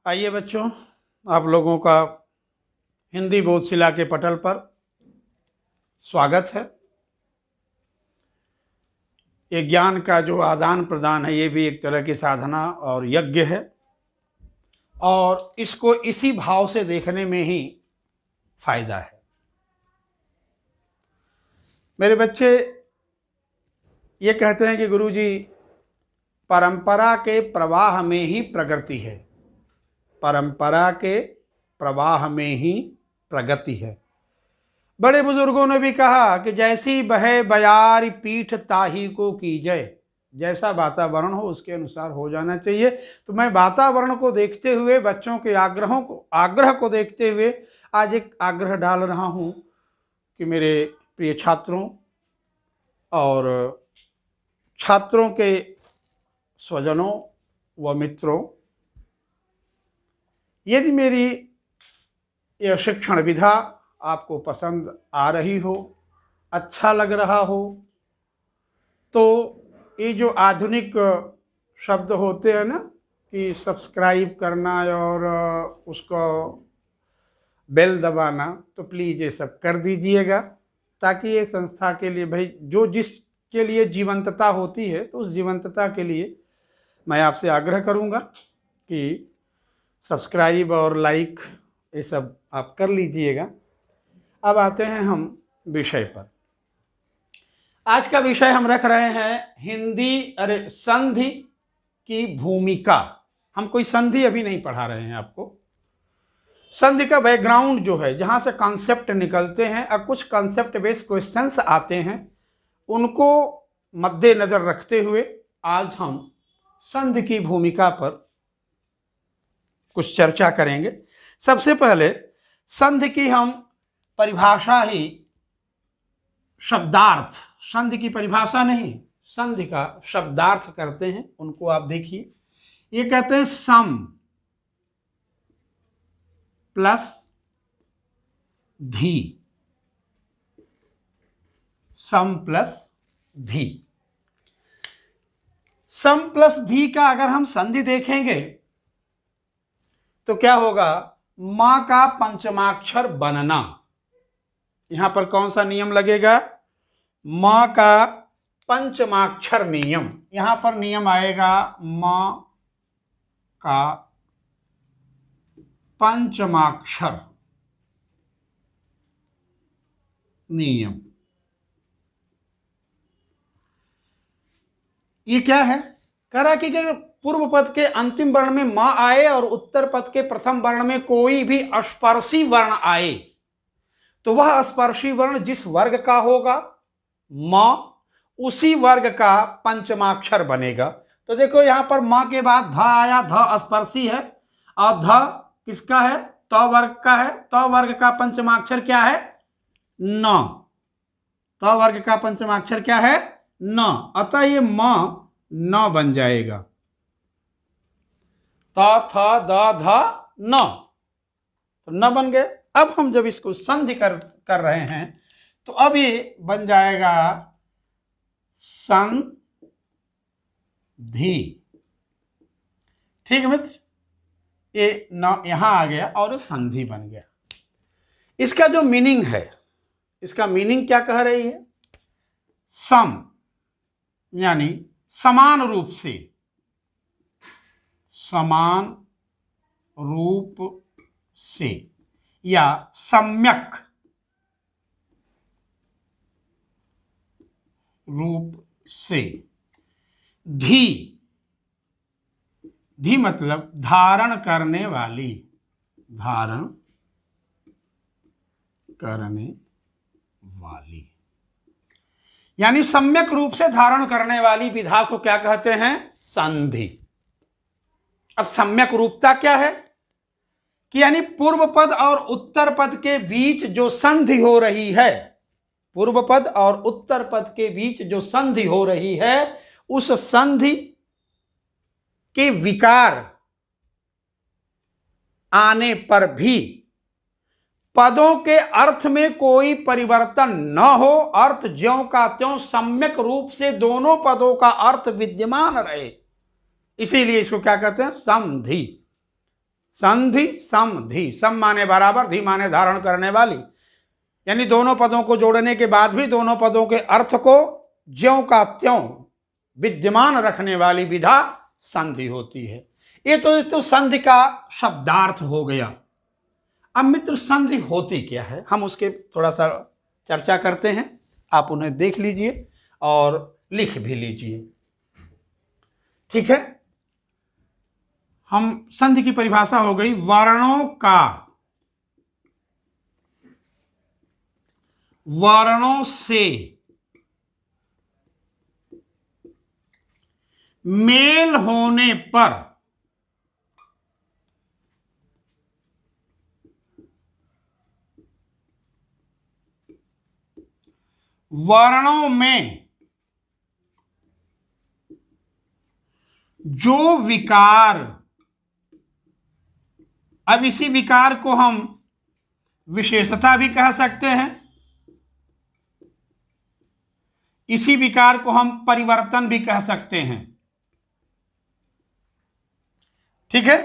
आइए बच्चों, आप लोगों का हिंदी बोधशिला के पटल पर स्वागत है। ये ज्ञान का जो आदान प्रदान है, ये भी एक तरह की साधना और यज्ञ है, और इसको इसी भाव से देखने में ही फायदा है। मेरे बच्चे ये कहते हैं कि गुरुजी, परंपरा के प्रवाह में ही प्रगति है, परंपरा के प्रवाह में ही प्रगति है। बड़े बुजुर्गों ने भी कहा कि जैसी बहे बयार पीठ ताही को कीजय, जैसा वातावरण हो उसके अनुसार हो जाना चाहिए। तो मैं वातावरण को देखते हुए, बच्चों के आग्रह को देखते हुए आज एक आग्रह डाल रहा हूं कि मेरे प्रिय छात्रों और छात्रों के स्वजनों व मित्रों, यदि मेरी यह शिक्षण विधा आपको पसंद आ रही हो, अच्छा लग रहा हो, तो ये जो आधुनिक शब्द होते हैं ना कि सब्सक्राइब करना और उसको बेल दबाना, तो प्लीज़ ये सब कर दीजिएगा, ताकि ये संस्था के लिए, भाई जो जिसके लिए जीवंतता होती है, तो उस जीवंतता के लिए मैं आपसे आग्रह करूँगा कि सब्सक्राइब और लाइक ये सब आप कर लीजिएगा। अब आते हैं हम विषय पर। आज का विषय हम रख रहे हैं संधि की भूमिका। हम कोई संधि अभी नहीं पढ़ा रहे हैं आपको। संधि का बैकग्राउंड जो है, जहां से कॉन्सेप्ट निकलते हैं और कुछ कॉन्सेप्ट बेस्ड क्वेश्चंस आते हैं, उनको मद्देनजर रखते हुए आज हम संधि की भूमिका पर कुछ चर्चा करेंगे। सबसे पहले संधि की हम परिभाषा ही, शब्दार्थ, संधि की परिभाषा नहीं, संधि का शब्दार्थ करते हैं, उनको आप देखिए। ये कहते हैं सम प्लस धी, सम प्लस धी। सम प्लस धी का अगर हम संधि देखेंगे तो क्या होगा? मां का पंचमाक्षर बनना। यहां पर कौन सा नियम लगेगा? मां का पंचमाक्षर नियम। यहां पर नियम आएगा मां का पंचमाक्षर नियम। ये क्या है? कह रहा कि पूर्व पद के अंतिम वर्ण में मां आए और उत्तर पद के प्रथम वर्ण में कोई भी स्पर्शी वर्ण आए, तो वह स्पर्शी वर्ण जिस वर्ग का होगा, मां उसी वर्ग का पंचमाक्षर बनेगा। तो देखो यहां पर मां के बाद ध आया, ध स्पर्शी है, और ध किसका है? त वर्ग का है। त वर्ग का पंचमाक्षर क्या है? न। त वर्ग का पंचमाक्षर क्या है? न। अतः ये मां न बन जाएगा। त थ द ध न, तो न बन गए। अब हम जब इसको संधि कर रहे हैं तो अब ये बन जाएगा संधि। ठीक है मित्र, ये न यहां आ गया और संधि बन गया। इसका जो मीनिंग है, इसका मीनिंग क्या कह रही है? सम यानी समान रूप से, समान रूप से, या सम्यक रूप से। धी, धी मतलब धारण करने वाली, धारण करने वाली, यानी सम्यक रूप से धारण करने वाली विधा को क्या कहते हैं? संधि। अब सम्यक रूपता क्या है? कि यानी पूर्व पद और उत्तर पद के बीच जो संधि हो रही है, पूर्व पद और उत्तर पद के बीच जो संधि हो रही है, उस संधि के विकार आने पर भी पदों के अर्थ में कोई परिवर्तन न हो, अर्थ ज्यों का त्यों सम्यक रूप से दोनों पदों का अर्थ विद्यमान रहे, इसीलिए इसको क्या कहते हैं? संधि। संधि सम धी, सम माने बराबर, धी माने धारण करने वाली, यानी दोनों पदों को जोड़ने के बाद भी दोनों पदों के अर्थ को ज्यों का त्यों विद्यमान रखने वाली विधा संधि होती है। ये तो संधि का शब्दार्थ हो गया। अब मित्र संधि होती क्या है, हम उसके थोड़ा सा चर्चा करते हैं, आप उन्हें देख लीजिए और लिख भी लीजिए, ठीक है। हम संधि की परिभाषा हो गई, वर्णों से मेल होने पर वर्णों में जो विकार, अब इसी विकार को हम विशेषता भी कह सकते हैं, इसी विकार को हम परिवर्तन भी कह सकते हैं, ठीक है।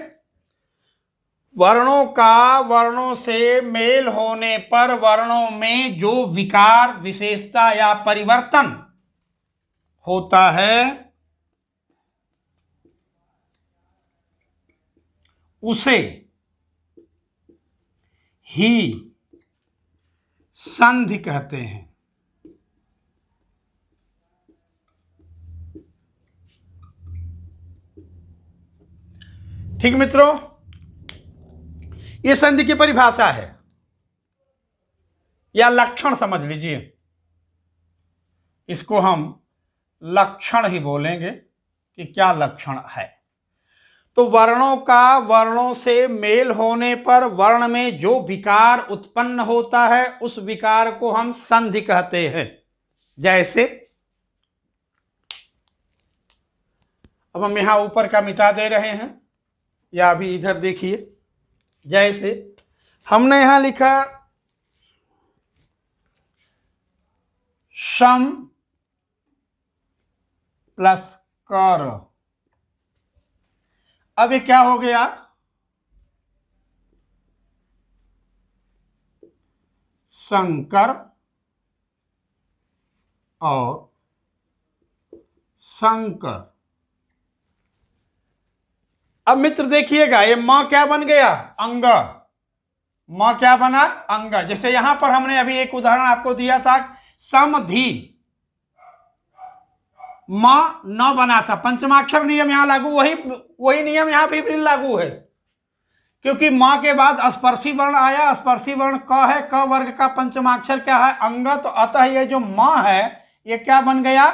वर्णों से मेल होने पर वर्णों में जो विकार, विशेषता या परिवर्तन होता है उसे ही संधि कहते हैं। ठीक मित्रों, ये संधि की परिभाषा है या लक्षण समझ लीजिए, इसको हम लक्षण ही बोलेंगे कि क्या लक्षण है। तो वर्णों से मेल होने पर वर्ण में जो विकार उत्पन्न होता है उस विकार को हम संधि कहते हैं। जैसे अब हम यहां ऊपर का मिटा दे रहे हैं, या अभी इधर देखिए, जैसे हमने यहां लिखा सम प्लस कर, अब ये क्या हो गया, शंकर और शंकर। अब मित्र देखिएगा, ये म क्या बन गया, अंग, म क्या बना, अंग। जैसे यहां पर हमने अभी एक उदाहरण आपको दिया था, समधि, म न बना था, पंचमाक्षर नियम यहां लागू, वही नियम यहां भी लागू है, क्योंकि म के बाद स्पर्शी वर्ण आया, स्पर्शी वर्ण क है, क वर्ग का पंचमाक्षर क्या है, अंग। तो अतः ये जो म है ये क्या बन गया,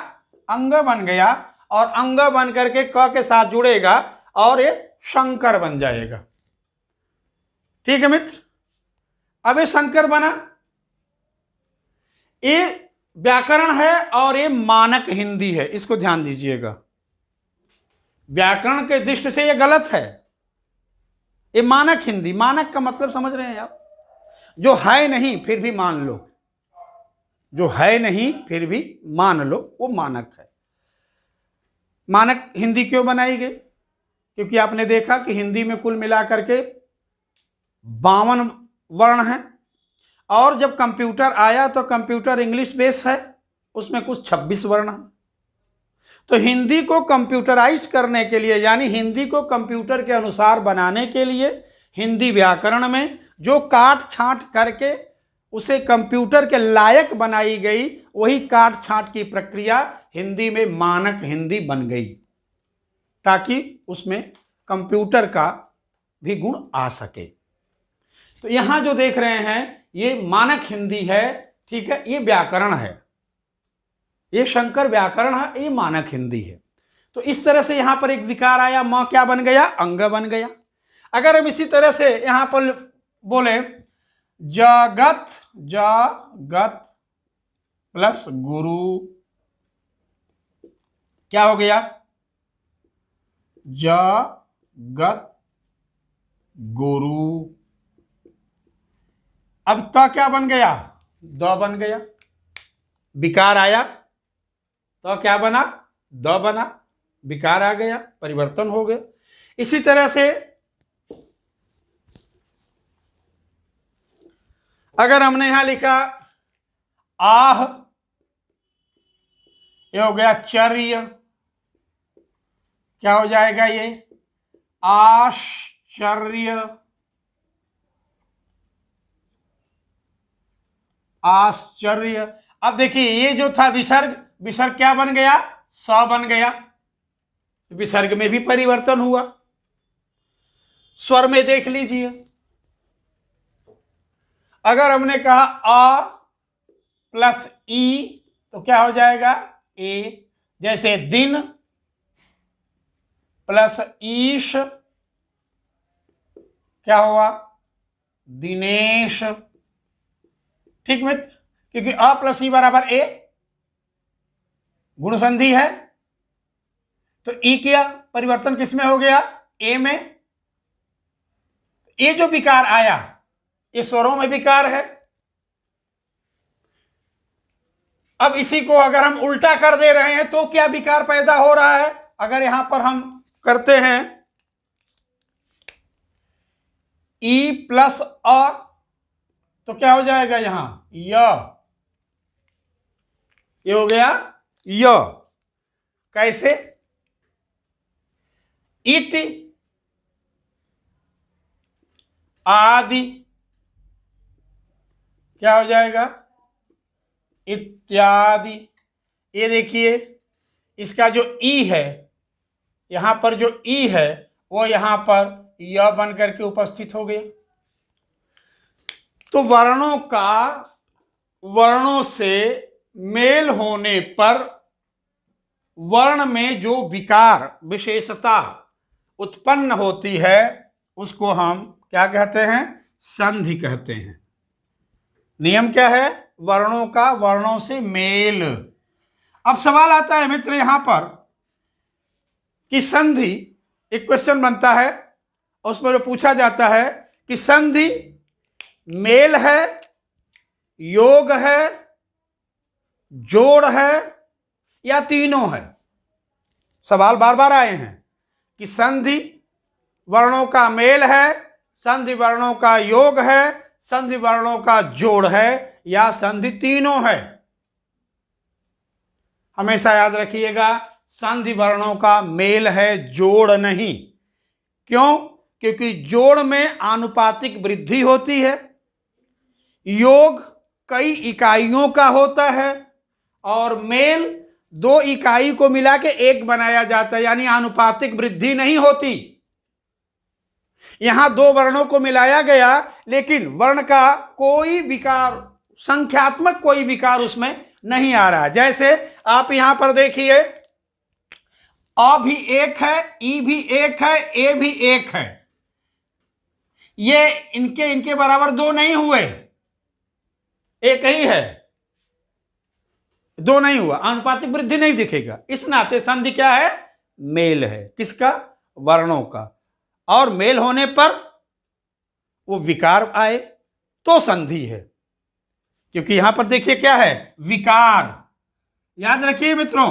अंग बन गया, और अंग बन करके क के साथ जुड़ेगा और ये शंकर बन जाएगा। ठीक है मित्र, अब ये शंकर बना, ये व्याकरण है और ये मानक हिंदी है, इसको ध्यान दीजिएगा। व्याकरण के दृष्टि से ये गलत है, ये मानक हिंदी, मानक का मतलब समझ रहे हैं आप, जो है नहीं फिर भी मान लो, जो है नहीं फिर भी मान लो, वो मानक है। मानक हिंदी क्यों बनाई गई, क्योंकि आपने देखा कि हिंदी में कुल मिलाकर के 52 वर्ण हैं, और जब कंप्यूटर आया तो कंप्यूटर इंग्लिश बेस है, उसमें कुछ 26 वर्ण हैं। तो हिंदी को कंप्यूटराइज करने के लिए, यानी हिंदी को कंप्यूटर के अनुसार बनाने के लिए, हिंदी व्याकरण में जो काट छांट करके उसे कंप्यूटर के लायक बनाई गई, वही काट छांट की प्रक्रिया हिंदी में मानक हिंदी बन गई, ताकि उसमें कंप्यूटर का भी गुण आ सके। तो यहां जो देख रहे हैं ये मानक हिंदी है, ठीक है, ये व्याकरण है, ये शंकर व्याकरण है, ये मानक हिंदी है। तो इस तरह से यहां पर एक विकार आया, म क्या बन गया, अंग बन गया। अगर हम इसी तरह से यहां पर बोले जगत, जगत प्लस गुरु, क्या हो गया, जगत गुरु। अब त क्या बन गया, द बन गया, विकार आया तो क्या बना, द बना, विकार आ गया, परिवर्तन हो गया। इसी तरह से अगर हमने यहां लिखा आह, ये हो गया चर्य, क्या हो जाएगा ये आश्चर्य, आश्चर्य। अब देखिए ये जो था विसर्ग, विसर्ग क्या बन गया, स बन गया, विसर्ग में भी परिवर्तन हुआ। स्वर में देख लीजिए, अगर हमने कहा आ प्लस ई तो क्या हो जाएगा ए, जैसे दिन प्लस ईश क्या हुआ दिनेश। ठीक मित्र, क्योंकि अ प्लस ई बराबर ए, गुण संधि है, तो ई क्या परिवर्तन किसमें हो गया ए में। ये जो विकार आया ये स्वरों में विकार है। अब इसी को अगर हम उल्टा कर दे रहे हैं तो क्या विकार पैदा हो रहा है। अगर यहां पर हम करते हैं ई प्लस अ तो क्या हो जाएगा यहां ये हो गया य। कैसे, इति आदि क्या हो जाएगा इत्यादि। ये देखिए इसका जो ई है, यहां पर जो ई है वो यहां पर य बन करके उपस्थित हो गया। तो वर्णों का वर्णों से मेल होने पर वर्ण में जो विकार विशेषता उत्पन्न होती है उसको हम क्या कहते हैं संधि कहते हैं। नियम क्या है, वर्णों का वर्णों से मेल। अब सवाल आता है मित्र यहां पर कि संधि, एक क्वेश्चन बनता है उसमें जो पूछा जाता है कि संधि मेल है, योग है, जोड़ है या तीनों है। सवाल बार बार आए हैं कि संधि वर्णों का मेल है, संधि वर्णों का योग है, संधि वर्णों का जोड़ है या संधि तीनों है। हमेशा याद रखिएगा संधि वर्णों का मेल है, जोड़ नहीं। क्यों, क्योंकि जोड़ में आनुपातिक वृद्धि होती है, योग कई इकाइयों का होता है और मेल दो इकाई को मिला के एक बनाया जाता है, यानी आनुपातिक वृद्धि नहीं होती। यहां दो वर्णों को मिलाया गया लेकिन वर्ण का कोई विकार, संख्यात्मक कोई विकार उसमें नहीं आ रहा। जैसे आप यहां पर देखिए अ भी एक है, ई भी एक है, ए भी एक है, ये इनके बराबर दो नहीं हुए, एक ही है, दो नहीं हुआ, आनुपातिक वृद्धि नहीं दिखेगा। इस नाते संधि क्या है, मेल है। किसका, वर्णों का। और मेल होने पर वो विकार आए तो संधि है, क्योंकि यहां पर देखिए क्या है विकार। याद रखिए मित्रों,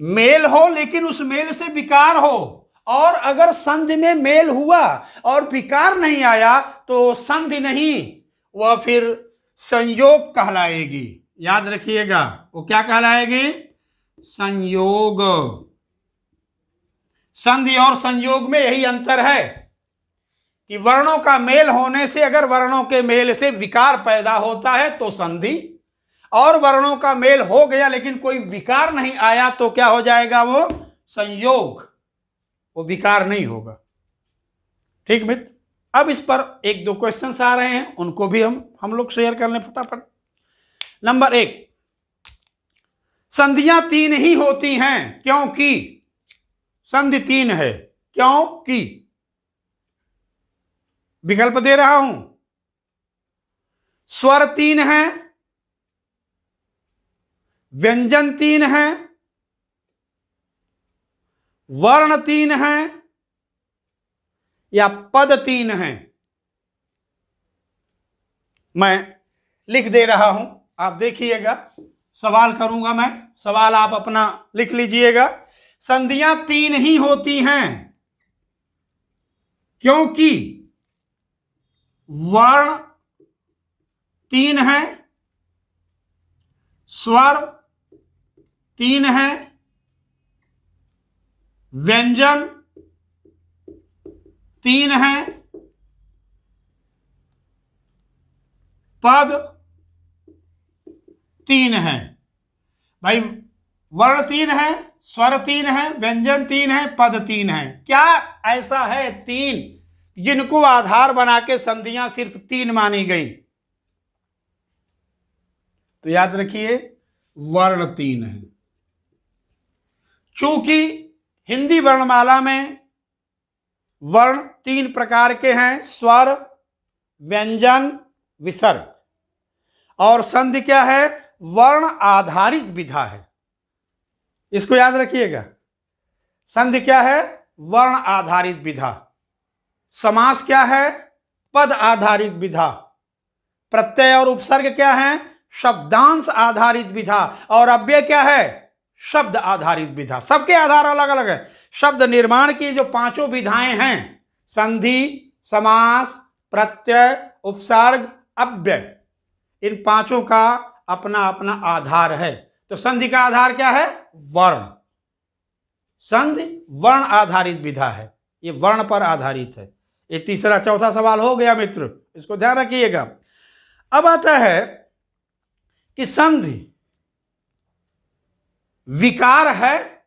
मेल हो लेकिन उस मेल से विकार हो, और अगर संधि में मेल हुआ और विकार नहीं आया तो संधि नहीं, वह फिर संयोग कहलाएगी। याद रखिएगा वो क्या कहलाएगी, संयोग। संधि और संयोग में यही अंतर है कि वर्णों का मेल होने से, अगर वर्णों के मेल से विकार पैदा होता है तो संधि, और वर्णों का मेल हो गया लेकिन कोई विकार नहीं आया तो क्या हो जाएगा, वो संयोग, वो विकार नहीं होगा। ठीक मित्र, अब इस पर एक दो क्वेश्चंस आ रहे हैं, उनको भी हम लोग शेयर कर लें फटाफट। नंबर 1, संधियां तीन ही होती हैं क्योंकि, संधि तीन है क्योंकि, विकल्प दे रहा हूं, स्वर तीन है, व्यंजन तीन है, वर्ण तीन है या पद तीन है। मैं लिख दे रहा हूं, आप देखिएगा, सवाल करूंगा मैं, सवाल आप अपना लिख लीजिएगा। संधियां तीन ही होती हैं क्योंकि वर्ण 3 है, स्वर 3 है, व्यंजन 3 है, पद 3 है। भाई वर्ण 3 है, स्वर 3 है, व्यंजन 3 है, पद 3 है। क्या ऐसा है 3 जिनको आधार बना के संधियां सिर्फ 3 मानी गई? तो याद रखिए वर्ण 3 है। चूंकि हिंदी वर्णमाला में वर्ण 3 प्रकार के हैं, स्वर, व्यंजन, विसर्ग। और संधि क्या है? वर्ण आधारित विधा है। इसको याद रखिएगा। संधि क्या है? वर्ण आधारित विधा। समास क्या है? पद आधारित विधा। प्रत्यय और उपसर्ग क्या है? शब्दांश आधारित विधा। और अव्यय क्या है? शब्द आधारित विधा। सबके आधार अलग अलग है। शब्द निर्माण की जो 5 विधाएं हैं, संधि, समास, प्रत्यय, उपसर्ग, अव्यय, इन 5 का अपना अपना आधार है। तो संधि का आधार क्या है? वर्ण। संधि वर्ण आधारित विधा है, ये वर्ण पर आधारित है। ये तीसरा चौथा सवाल हो गया मित्र, इसको ध्यान रखिएगा। अब आता है कि संधि विकार है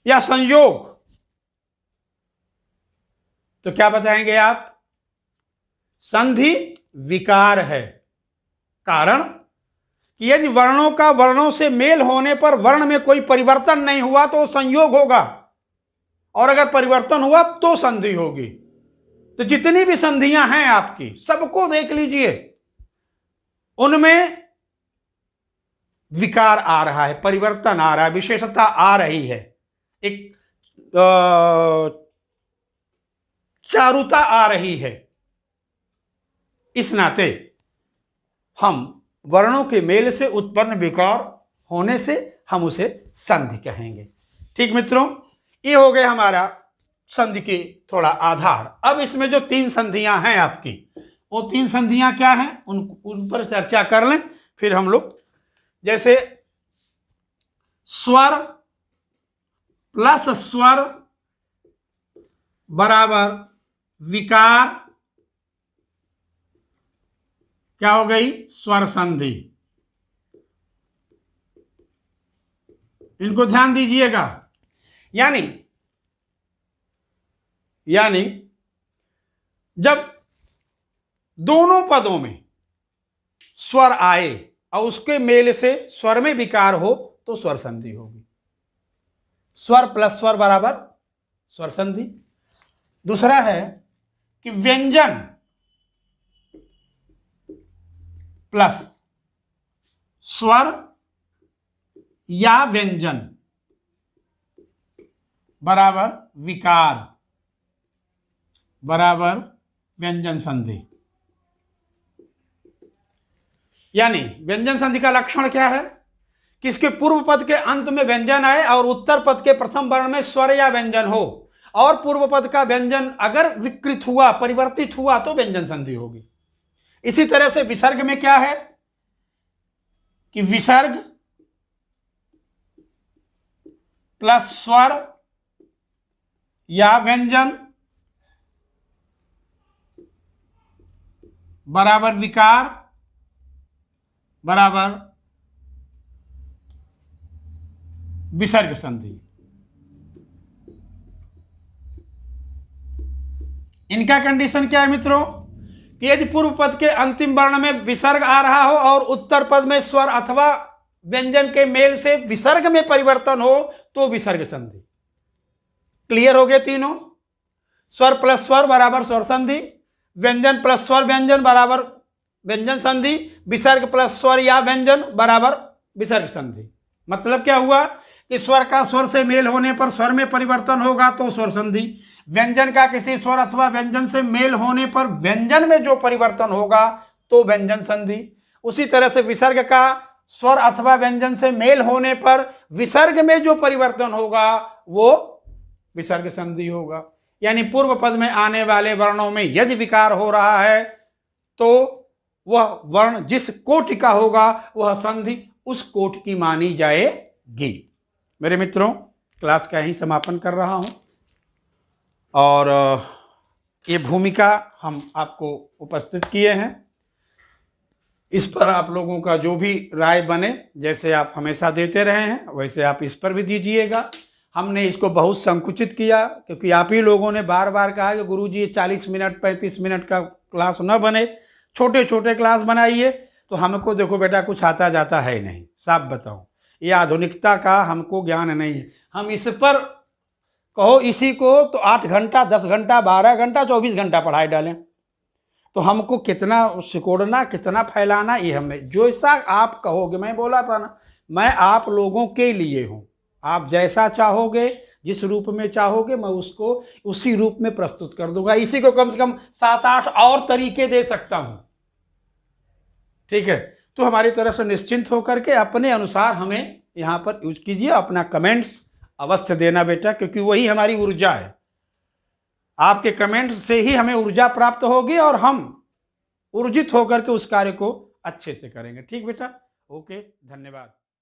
या संयोग? तो क्या बताएंगे आप? संधि विकार है। कारण कि यदि वर्णों का वर्णों से मेल होने पर वर्ण में कोई परिवर्तन नहीं हुआ तो संयोग होगा, और अगर परिवर्तन हुआ तो संधि होगी। तो जितनी भी संधियां हैं आपकी, सबको देख लीजिए, उनमें विकार आ रहा है, परिवर्तन आ रहा है, विशेषता आ रही है, एक चारुता आ रही है। इस नाते हम वर्णों के मेल से उत्पन्न विकार होने से हम उसे संधि कहेंगे। ठीक मित्रों, ये हो गया हमारा संधि की थोड़ा आधार। अब इसमें जो 3 संधियां हैं आपकी, वो 3 संधियां क्या हैं उन पर चर्चा कर लें, फिर हम लोग। जैसे स्वर प्लस स्वर बराबर विकार, क्या हो गई? स्वर संधि। इनको ध्यान दीजिएगा। यानी जब दोनों पदों में स्वर आए और उसके मेल से स्वर में विकार हो तो स्वर संधि होगी। स्वर प्लस स्वर बराबर स्वर संधि। दूसरा है कि व्यंजन प्लस स्वर या व्यंजन बराबर विकार बराबर व्यंजन संधि। यानी व्यंजन संधि का लक्षण क्या है? कि इसके पूर्व पद के अंत में व्यंजन आए और उत्तर पद के प्रथम वर्ण में स्वर या व्यंजन हो, और पूर्व पद का व्यंजन अगर विकृत हुआ, परिवर्तित हुआ, तो व्यंजन संधि होगी। इसी तरह से विसर्ग में क्या है कि विसर्ग प्लस स्वर या व्यंजन बराबर विकार बराबर विसर्ग संधि। इनका कंडीशन क्या है मित्रों? कि यदि पूर्व पद के अंतिम वर्ण में विसर्ग आ रहा हो और उत्तर पद में स्वर अथवा व्यंजन के मेल से विसर्ग में परिवर्तन हो तो विसर्ग संधि। क्लियर हो गए तीनों? स्वर प्लस स्वर बराबर स्वर संधि, व्यंजन प्लस स्वर व्यंजन बराबर व्यंजन संधि, विसर्ग प्लस स्वर या व्यंजन बराबर विसर्ग संधि। मतलब क्या हुआ कि स्वर का स्वर से मेल होने पर स्वर में परिवर्तन होगा तो स्वर संधि, व्यंजन का किसी स्वर अथवा व्यंजन से मेल होने पर व्यंजन में जो परिवर्तन होगा तो व्यंजन संधि। उसी तरह से विसर्ग का स्वर अथवा व्यंजन से मेल होने पर विसर्ग में जो परिवर्तन होगा वो विसर्ग संधि होगा। यानी पूर्व पद में आने वाले वर्णों में यदि विकार हो रहा है तो वह वर्ण जिस कोटि का होगा वह संधि उस कोटि की मानी जाएगी। मेरे मित्रों, क्लास का यहीं समापन कर रहा हूं और ये भूमिका हम आपको उपस्थित किए हैं। इस पर आप लोगों का जो भी राय बने, जैसे आप हमेशा देते रहे हैं वैसे आप इस पर भी दीजिएगा। हमने इसको बहुत संकुचित किया क्योंकि आप ही लोगों ने बार बार कहा कि गुरुजी 40 मिनट 35 मिनट का क्लास न बने, छोटे छोटे क्लास बनाइए। तो हमको देखो बेटा कुछ आता जाता है नहीं, साफ बताऊं, ये आधुनिकता का हमको ज्ञान नहीं है। हम इस पर कहो इसी को तो 8 घंटा 10 घंटा 12 घंटा 24 घंटा पढ़ाई डालें, तो हमको कितना सिकोड़ना कितना फैलाना, ये हमने जैसा आप कहोगे। मैं बोला था ना, मैं आप लोगों के लिए हूँ, आप जैसा चाहोगे जिस रूप में चाहोगे मैं उसको उसी रूप में प्रस्तुत कर दूंगा। इसी को कम से कम 7-8 और तरीके दे सकता हूँ, ठीक है। तो हमारी तरफ से निश्चिंत होकर के अपने अनुसार हमें यहाँ पर यूज कीजिए। अपना कमेंट्स अवश्य देना बेटा, क्योंकि वही हमारी ऊर्जा है। आपके कमेंट से ही हमें ऊर्जा प्राप्त होगी और हम ऊर्जित होकर के उस कार्य को अच्छे से करेंगे। ठीक बेटा, ओके, धन्यवाद।